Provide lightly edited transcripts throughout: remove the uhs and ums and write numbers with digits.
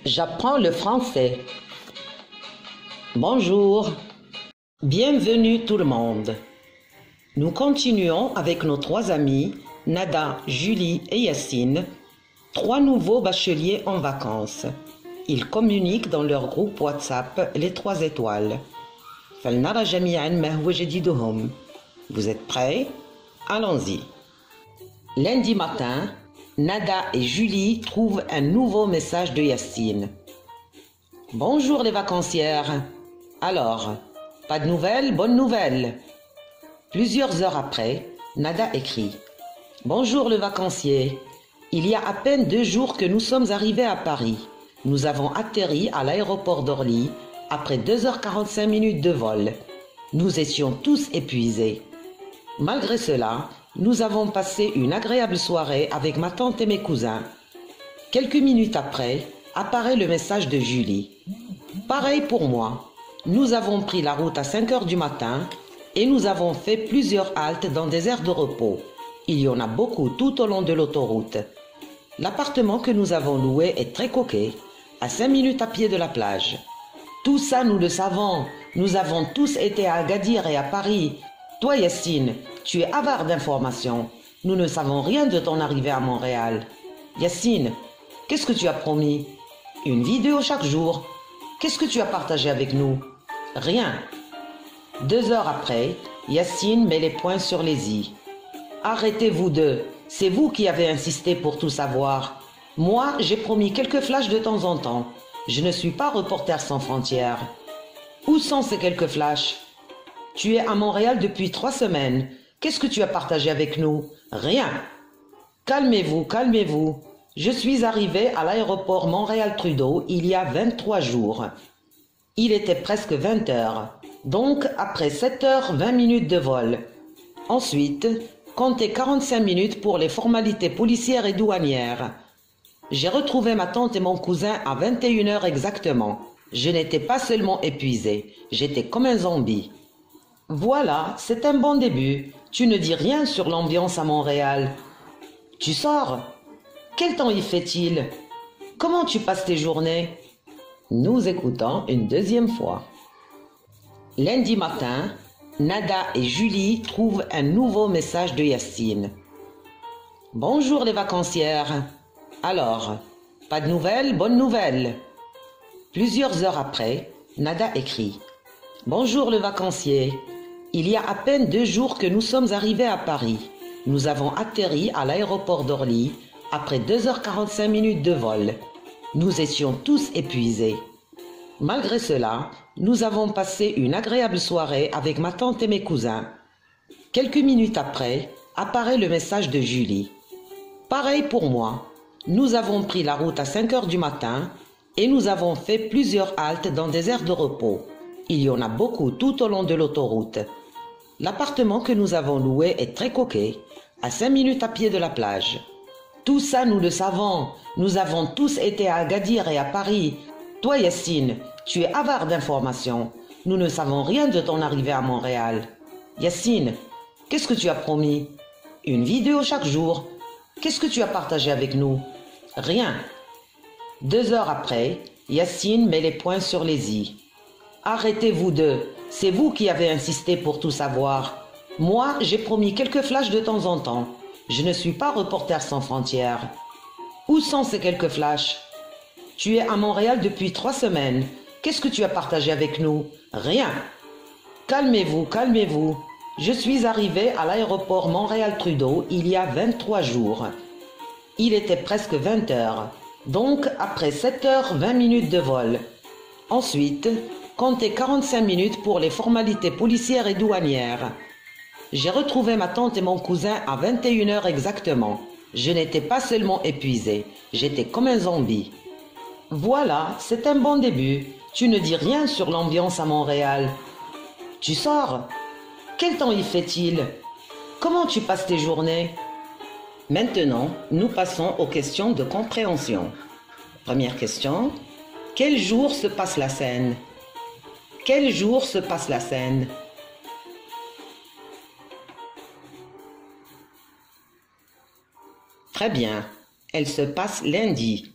J'apprends le français. Bonjour. Bienvenue tout le monde. Nous continuons avec nos trois amis, Nada, Julie et Yacine, trois nouveaux bacheliers en vacances. Ils communiquent dans leur groupe WhatsApp les 3 étoiles. فلنرى جميعا ما هو جديدهم. Vous êtes prêts? Allons-y. Lundi matin, Nada et Julie trouvent un nouveau message de Yacine. Bonjour les vacancières. Alors, pas de nouvelles, bonne nouvelle. Plusieurs heures après, Nada écrit. Bonjour le vacancier. Il y a à peine 2 jours que nous sommes arrivés à Paris. Nous avons atterri à l'aéroport d'Orly après 2h45 de vol. Nous étions tous épuisés. Malgré cela, nous avons passé une agréable soirée avec ma tante et mes cousins. Quelques minutes après, apparaît le message de Julie. Pareil pour moi. Nous avons pris la route à 5h du matin et nous avons fait plusieurs haltes dans des aires de repos. Il y en a beaucoup tout au long de l'autoroute. L'appartement que nous avons loué est très coquet, à 5 minutes à pied de la plage. Tout ça, nous le savons. Nous avons tous été à Agadir et à Paris. Toi, Yacine, tu es avare d'informations. Nous ne savons rien de ton arrivée à Montréal. Yacine, qu'est-ce que tu as promis? Une vidéo chaque jour. Qu'est-ce que tu as partagé avec nous? Rien. 2 heures après, Yacine met les points sur les i. Arrêtez-vous deux. C'est vous qui avez insisté pour tout savoir. Moi, j'ai promis quelques flashs de temps en temps. Je ne suis pas Reporters sans frontières. Où sont ces quelques flashs? Tu es à Montréal depuis 3 semaines. Qu'est-ce que tu as partagé avec nous? Rien. Calmez-vous, calmez-vous. Je suis arrivé à l'aéroport Montréal-Trudeau il y a 23 jours. Il était presque 20 heures, donc après 7h20 de vol. Ensuite, comptez 45 minutes pour les formalités policières et douanières. J'ai retrouvé ma tante et mon cousin à 21h exactement. Je n'étais pas seulement épuisé, j'étais comme un zombie. Voilà, c'est un bon début. Tu ne dis rien sur l'ambiance à Montréal. Tu sors? Quel temps y fait-il? Comment tu passes tes journées? Nous écoutons une deuxième fois. Lundi matin, Nada et Julie trouvent un nouveau message de Yacine. Bonjour les vacancières. Alors, pas de nouvelles, bonne nouvelle. Plusieurs heures après, Nada écrit. Bonjour le vacancier. Il y a à peine 2 jours que nous sommes arrivés à Paris. Nous avons atterri à l'aéroport d'Orly après 2h45 de vol. Nous étions tous épuisés. Malgré cela, nous avons passé une agréable soirée avec ma tante et mes cousins. Quelques minutes après, apparaît le message de Julie. Pareil pour moi. Nous avons pris la route à 5h du matin et nous avons fait plusieurs haltes dans des aires de repos. Il y en a beaucoup tout au long de l'autoroute. L'appartement que nous avons loué est très coquet, à 5 minutes à pied de la plage. Tout ça, nous le savons. Nous avons tous été à Agadir et à Paris. Toi, Yacine, tu es avare d'informations. Nous ne savons rien de ton arrivée à Montréal. Yacine, qu'est-ce que tu as promis? Une vidéo chaque jour. Qu'est-ce que tu as partagé avec nous? Rien. 2 heures après, Yacine met les points sur les i. Arrêtez-vous deux. C'est vous qui avez insisté pour tout savoir. Moi, j'ai promis quelques flashs de temps en temps. Je ne suis pas Reporters sans frontières. Où sont ces quelques flashs? Tu es à Montréal depuis 3 semaines. Qu'est-ce que tu as partagé avec nous? Rien. Calmez-vous, calmez-vous. Je suis arrivé à l'aéroport Montréal-Trudeau il y a 23 jours. Il était presque 20 heures, donc après 7h20 de vol. Ensuite, comptez 45 minutes pour les formalités policières et douanières. J'ai retrouvé ma tante et mon cousin à 21h exactement. Je n'étais pas seulement épuisé, j'étais comme un zombie. Voilà, c'est un bon début. Tu ne dis rien sur l'ambiance à Montréal. Tu sors? Quel temps y fait-il? Comment tu passes tes journées? Maintenant, nous passons aux questions de compréhension. Première question. Quel jour se passe la scène? Quel jour se passe la scène? Très bien. Elle se passe lundi.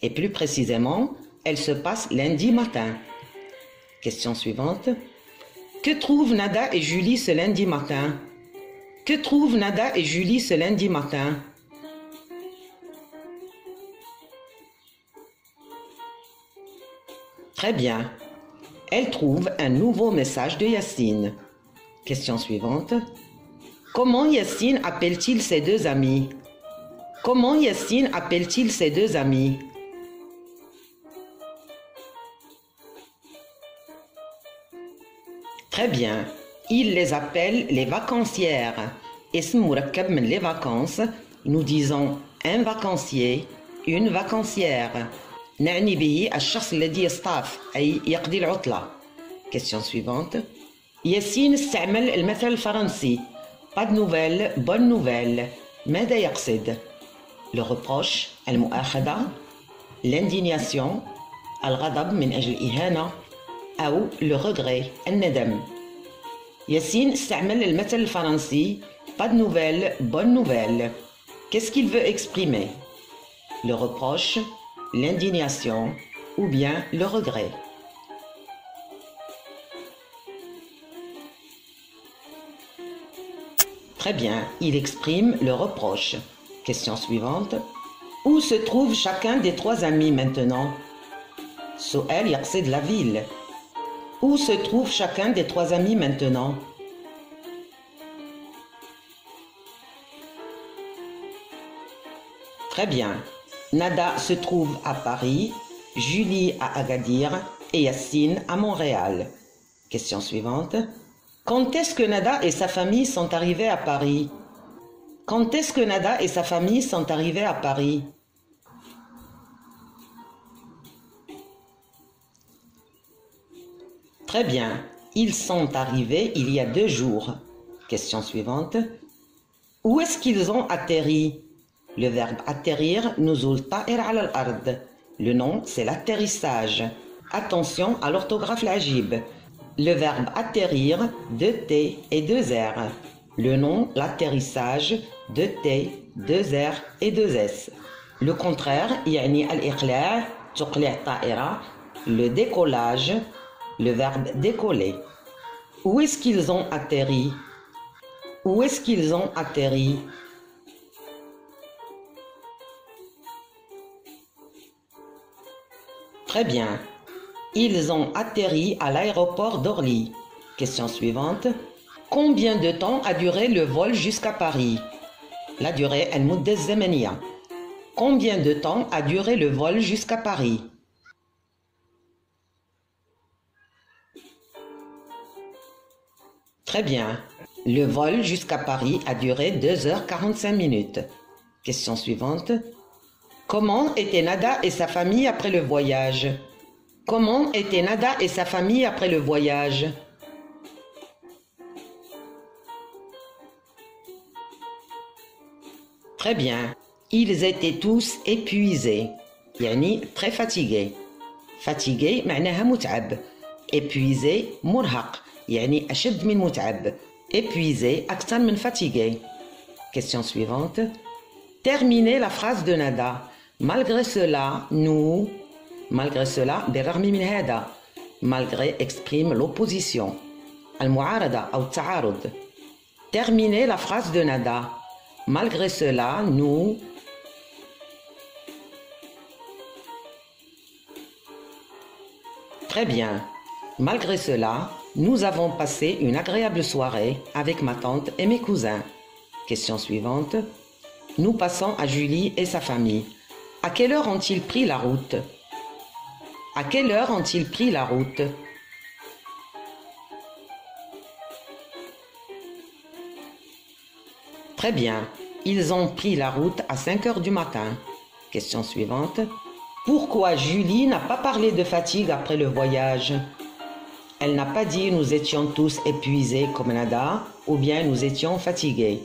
Et plus précisément, elle se passe lundi matin. Question suivante. Que trouvent Nada et Julie ce lundi matin? Que trouvent Nada et Julie ce lundi matin? Très bien. Elle trouve un nouveau message de Yacine. Question suivante. Comment Yacine appelle-t-il ses deux amis? Comment Yacine appelle-t-il ses deux amis? Très bien. Il les appelle les vacancières. اسم مركب من les vacances. Nous disons un vacancier, une vacancière. نعني به الشخص الذي يصطاف أي يقضي العطلة. Question suivante. ياسين استعمل المثل الفرنسي. Pas de nouvelles, bonne nouvelle. ماذا يقصد؟ Le reproche, المؤاخذة, l'indignation, الغضب من أجل الإهانة أو le regret, الندم. ياسين استعمل المثل الفرنسي. Pas de nouvelles, bonne nouvelle. Qu'est-ce qu'il veut exprimer? Le reproche, l'indignation ou bien le regret. Très bien, il exprime le reproche. Question suivante. Où se trouve chacun des trois amis maintenant? سؤال يقصد la ville. Où se trouve chacun des trois amis maintenant? Très bien. Nada se trouve à Paris, Julie à Agadir et Yacine à Montréal. Question suivante. Quand est-ce que Nada et sa famille sont arrivés à Paris? Quand est-ce que Nada et sa famille sont arrivés à Paris? Très bien. Ils sont arrivés il y a 2 jours. Question suivante. Où est-ce qu'ils ont atterri? Le verbe atterrir, nuzul ta'ir ala al-ard. Le nom, c'est l'atterrissage. Attention à l'orthographe l'ajib. Le verbe atterrir, 2 T et 2 R. Le nom, l'atterrissage, 2 T, 2 R et 2 S. Le contraire, يعني al-iqla', tuqli' ta'ira, le décollage, le verbe décoller. Où est-ce qu'ils ont atterri? Où est-ce qu'ils ont atterri? Très bien. Ils ont atterri à l'aéroport d'Orly. Question suivante. Combien de temps a duré le vol jusqu'à Paris? La durée al-mudda az-zamaniya. Combien de temps a duré le vol jusqu'à Paris? Très bien. Le vol jusqu'à Paris a duré 2h45. Question suivante. Comment étaient Nada et sa famille après le voyage? Comment étaient Nada et sa famille après le voyage? Très bien. Ils étaient tous épuisés. يعني très fatigués. Fatigué معناها متعب. Épuisé مرهق. يعني أشد من متعب. Épuisé أكثر من fatigué. Question suivante. Terminez la phrase de Nada. Malgré cela, nous... Malgré cela, بالرغم من هذا. Malgré exprime l'opposition. المعارضة أو التعارض. Terminez la phrase de Nada. Malgré cela, nous... Très bien. Malgré cela, nous avons passé une agréable soirée avec ma tante et mes cousins. Question suivante. Nous passons à Julie et sa famille. À quelle heure ont-ils pris la route? À quelle heure ont-ils pris la route? Très bien. Ils ont pris la route à 5 heures du matin. Question suivante. Pourquoi Julie n'a pas parlé de fatigue après le voyage? Elle n'a pas dit nous étions tous épuisés comme Nada ou bien nous étions fatigués.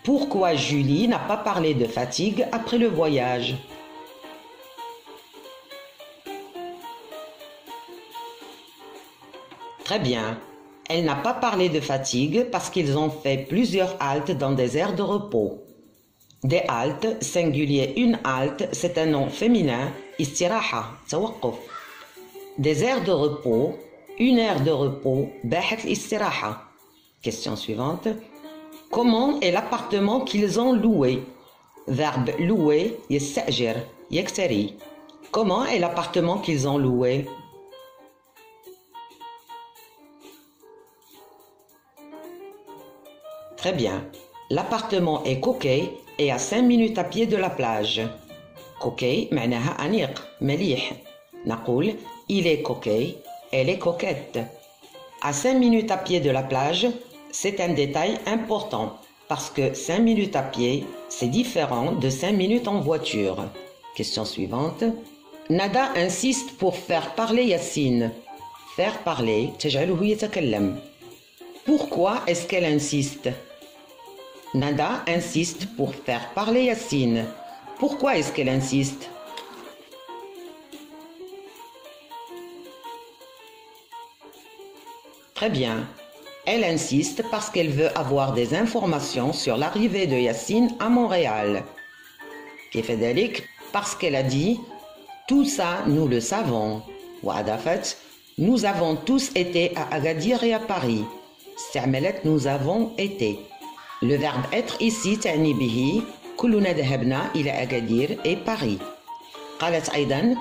Pourquoi Julie n'a pas parlé de fatigue après le voyage? Très bien. Elle n'a pas parlé de fatigue parce qu'ils ont fait plusieurs haltes dans des aires de repos. Des haltes, singulier une halte, c'est un nom féminin, istiraha, tawaqquf. Des aires de repos, une aire de repos, bahat istiraha. Question suivante. Comment est l'appartement qu'ils ont loué? Verbe louer, yasta'jir, yaktari. Comment est l'appartement qu'ils ont loué? Très bien. L'appartement est coquet et à 5 minutes à pied de la plage. Coquet, معناها أنيق, مليح. نقول, il est coquet, elle est coquette. À 5 minutes à pied de la plage, c'est un détail important parce que 5 minutes à pied, c'est différent de 5 minutes en voiture. Question suivante. Nada insiste pour faire parler Yassine. Faire parler, تجعله يتكلم. Pourquoi est-ce qu'elle insiste? Nada insiste pour faire parler Yassine. Pourquoi est-ce qu'elle insiste? Très bien. Elle insiste parce qu'elle veut avoir des informations sur l'arrivée de Yassine à Montréal. كيف parce qu'elle a dit « Tout ça, nous le savons ». وأضافت « Nous avons tous été à Agadir et à Paris ». استعملت « Nous avons été ». Le verbe être ici تعني به كلنا ذهبنا إلى أغادير et Paris. قالت أيضا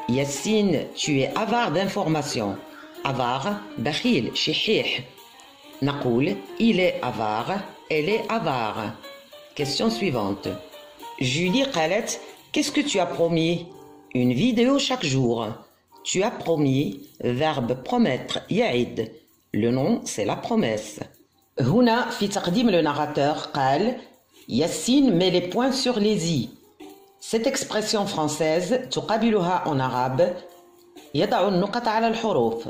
Yassine, tu es avare d'informations. Avare, بخيل, شحيح. نقول il est avare, elle est avare. Question suivante. Julie قالت qu'est-ce que tu as promis? Une vidéo chaque jour. Tu as promis, verbe promettre, يعد. Le nom, c'est la promesse. هنا في تقديم le narrateur قال Yassine met les points sur les i. Cette expression française تقابلها en arabe يضع النقط على الحروف.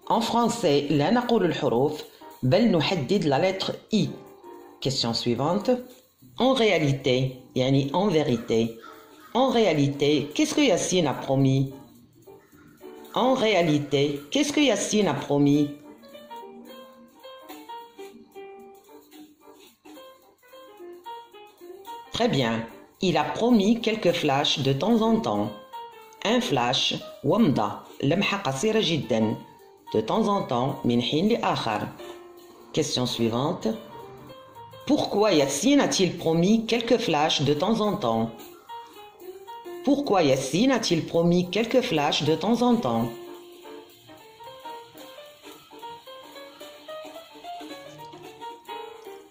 En français لا نقول الحروف بل نحدد la lettre i. Question suivante. En réalité, يعني en vérité. En réalité, qu'est-ce que Yassine a promis? En réalité, qu'est-ce que Yassine a promis? Très bien. Il a promis quelques flashs de temps en temps. Un flash, ومضة, لمحة قصيرة جدا. De temps en temps, من حين لآخر. Question suivante. Pourquoi Yassine a-t-il promis quelques flashs de temps en temps? Pourquoi Yassine a-t-il promis quelques flashs de temps en temps?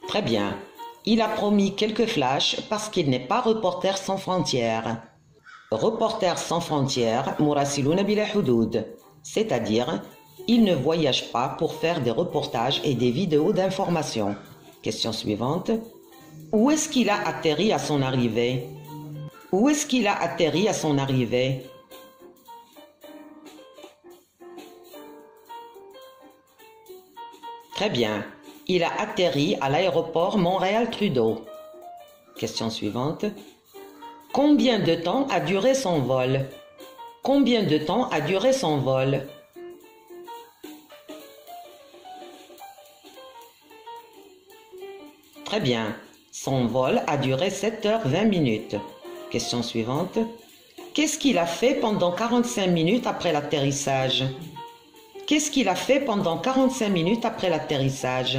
Très bien. Il a promis quelques flashs parce qu'il n'est pas reporter sans frontières. Reporter sans frontières, مراسلون بلا حدود. C'est-à-dire, il ne voyage pas pour faire des reportages et des vidéos d'information. Question suivante. Où est-ce qu'il a atterri à son arrivée? Où est-ce qu'il a atterri à son arrivée? Très bien. Il a atterri à l'aéroport Montréal-Trudeau. Question suivante. Combien de temps a duré son vol? Combien de temps a duré son vol? Très bien. Son vol a duré 7h20. Question suivante. Qu'est-ce qu'il a fait pendant 45 minutes après l'atterrissage? Qu'est-ce qu'il a fait pendant 45 minutes après l'atterrissage?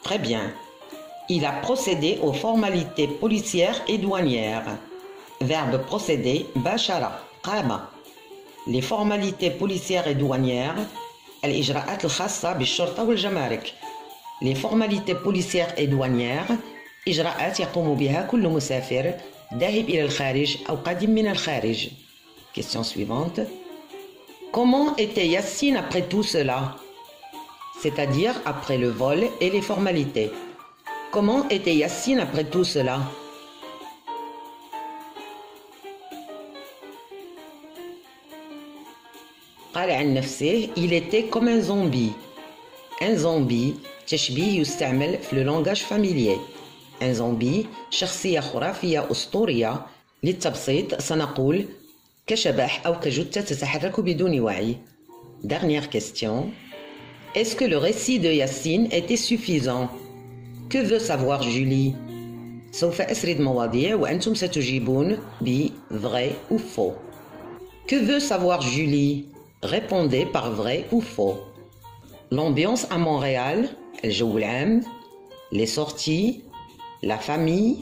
Très bien. Il a procédé aux formalités policières et douanières. Verbe procéder, bashara, qama. Les formalités policières et douanières, الإجراءات الخاصة بالشرطة والجمارك. Les formalités policières et douanières, إجراءات يقوم بها كل مسافر ذاهب إلى الخارج أو قادم من الخارج. Question suivante. Comment était Yassine après tout cela? C'est-à-dire après le vol et les formalités. Comment était Yassine après tout cela? قال عن نفسه il était comme un zombie. Un zombie تشبيه يستعمل في le langage familier. Un zombie شخصية خرافية أسطورية. للتبسيط سنقول كشبح أو كجثة تتحرك بدون وعي. Dernière question. Est-ce que le récit de Yacine était suffisant? Que veut savoir Julie? سوف أسرد مواضيع وأنتم ستجيبون ب vrai ou faux. Que veut savoir Julie? Répondez par vrai ou faux. L'ambiance à Montréal, الجو العام, les sorties, la famille,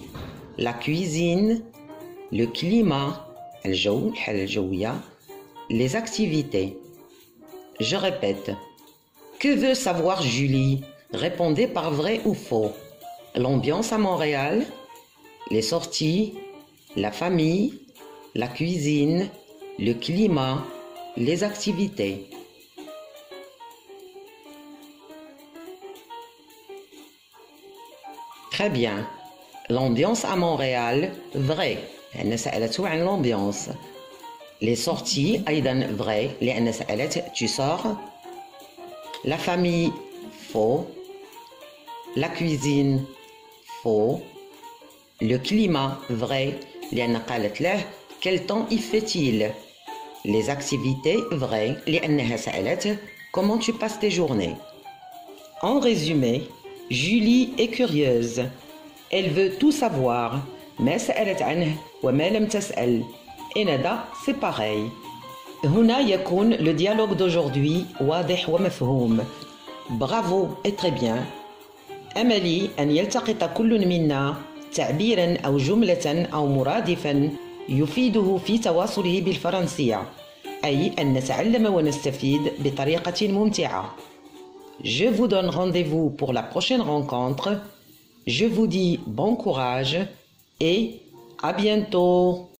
la cuisine, le climat, الجو, الحالة الجوية, les activités. Je répète. Que veut savoir Julie? Répondez par vrai ou faux. L'ambiance à Montréal, les sorties, la famille, la cuisine, le climat, les activités. Très bien. L'ambiance à Montréal, vrai. لأن سألته عن l'ambiance. Les sorties, أيضا vrai. لأن سألت tu sors. La famille, faux. La cuisine, faux. Le climat, vrai. لأن قالت له quel temps y fait-il? Les activités, vrai. لأنها سألت comment tu passes tes journées? En résumé, Julie est curieuse. Elle veut tout savoir. ما سألت عنه وما لم تسأل. Et Nada, c'est pareil. هنا يكون le dialogue d'aujourd'hui واضح ومفهوم. Bravo et très bien. أملي أن يلتقط كل منا تعبيراً أو جملة أو مرادفاً يفيده في تواصله بالفرنسية، أي أن نتعلم ونستفيد بطريقة ممتعة. Je vous donne rendez-vous pour la prochaine rencontre. Je vous dis bon courage et à bientôt.